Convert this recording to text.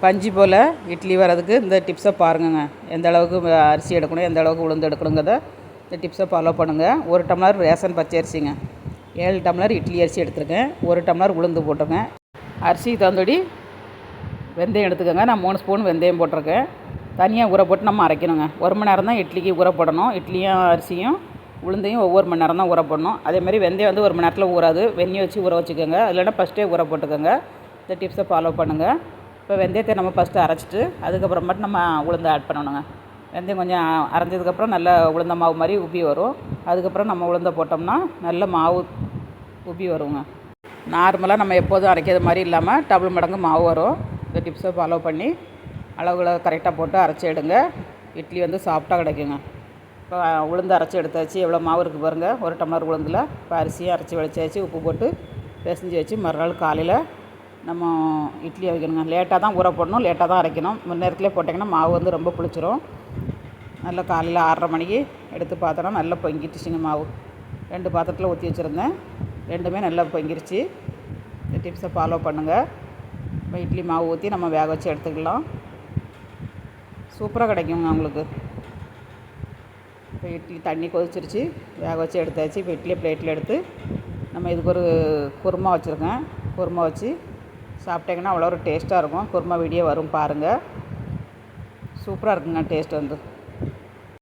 பஞ்சு போல் இட்லி வரதுக்கு இந்த டிப்ஸை பாருங்கங்க. எந்த அளவுக்கு அரிசி எடுக்கணும், எந்த அளவுக்கு உளுந்து எடுக்கணுங்கிறத இந்த டிப்ஸை ஃபாலோ பண்ணுங்கள். 1 டம்ளர் ரேஷன் பச்சை அரிசிங்க, 7 டம்ளர் இட்லி அரிசி எடுத்துருக்கேன், 1 டம்ளர் உளுந்து போட்டிருக்கேன். அரிசிக்கு தகுந்தபடி வெந்தயம் எடுத்துக்கோங்க. நான் 3 ஸ்பூன் வெந்தயம் போட்டிருக்கேன். தனியாக ஊற போட்டு நம்ம அரைக்கணுங்க. 1 மணி நேரம் தான் இட்லிக்கு ஊற போடணும். இட்லியும் அரிசியும் உளுந்தையும் ஒவ்வொரு மணி நேரம் தான் ஊற போடணும். அதேமாதிரி வெந்தயம் வந்து 1 மணி நேரத்தில் ஊறாது, வெந்நீர் வச்சு ஊற வச்சுக்கோங்க. இல்லைன்னா ஃபஸ்ட்டே ஊற போட்டுக்கோங்க. இந்த டிப்ஸை ஃபாலோ பண்ணுங்கள். இப்போ வெந்தயத்தை நம்ம ஃபஸ்ட்டு அரைச்சிட்டு அதுக்கப்புறமேட்டு நம்ம உளுந்தை ஆட் பண்ணணுங்க. வெந்தயம் கொஞ்சம் அரைஞ்சதுக்கப்புறம் நல்ல உளுந்த மாவு மாதிரி உப்பி வரும். அதுக்கப்புறம் நம்ம உளுந்தை போட்டோம்னா நல்ல மாவு உப்பி வருங்க. நார்மலாக நம்ம எப்போதும் அரைக்கிறது மாதிரி இல்லாமல் டபுள் மடங்கு மாவு வரும். இந்த டிப்ஸை ஃபாலோ பண்ணி அளவுகளை கரெக்டாக போட்டு அரைச்சி எடுங்க. இட்லி வந்து சாஃப்டாக கிடைக்குங்க. இப்போ உளுந்து அரைச்சி எடுத்தாச்சு. எவ்வளோ மாவு இருக்குது பாருங்கள். 1 டம்ளர் உளுந்தில் இப்போ அரிசியும் அரைச்சி வச்சாச்சு. உப்பு போட்டு பிசைஞ்சு வச்சு மறுநாள் காலையில் நம்ம இட்லி வைக்கணுங்க. லேட்டாக தான் ஊற போடணும், லேட்டாக தான் அரைக்கணும். முன்னேரத்துலேயே போட்டிங்கன்னா மாவு வந்து ரொம்ப புளிச்சிரும். நல்லா காலையில் 6:30 மணிக்கு எடுத்து பார்த்தோன்னா நல்லா பொங்கிட்டுச்சுங்க மாவு. 2 பாத்திரத்தில் ஊற்றி வச்சுருந்தேன், 2மே நல்லா பொங்கிருச்சு. இந்த டிப்ஸை ஃபாலோ பண்ணுங்கள். இப்போ இட்லி மாவு ஊற்றி நம்ம வேக வச்சு எடுத்துக்கலாம். சூப்பராக கிடைக்குங்க உங்களுக்கு. இப்போ இட்லி தண்ணி கொதிச்சிருச்சு, வேக வச்சு எடுத்தாச்சு. இப்போ இட்லியை பிளேட்டில் எடுத்து நம்ம இதுக்கு ஒரு குருமா வச்சுருக்கேன். குருமா வச்சு சாப்பிட்டிங்கன்னா அவ்வளோ ஒரு டேஸ்ட்டாக இருக்கும். குருமா வீடியோ வரும் பாருங்கள். சூப்பராக இருக்குங்க டேஸ்ட் வந்து.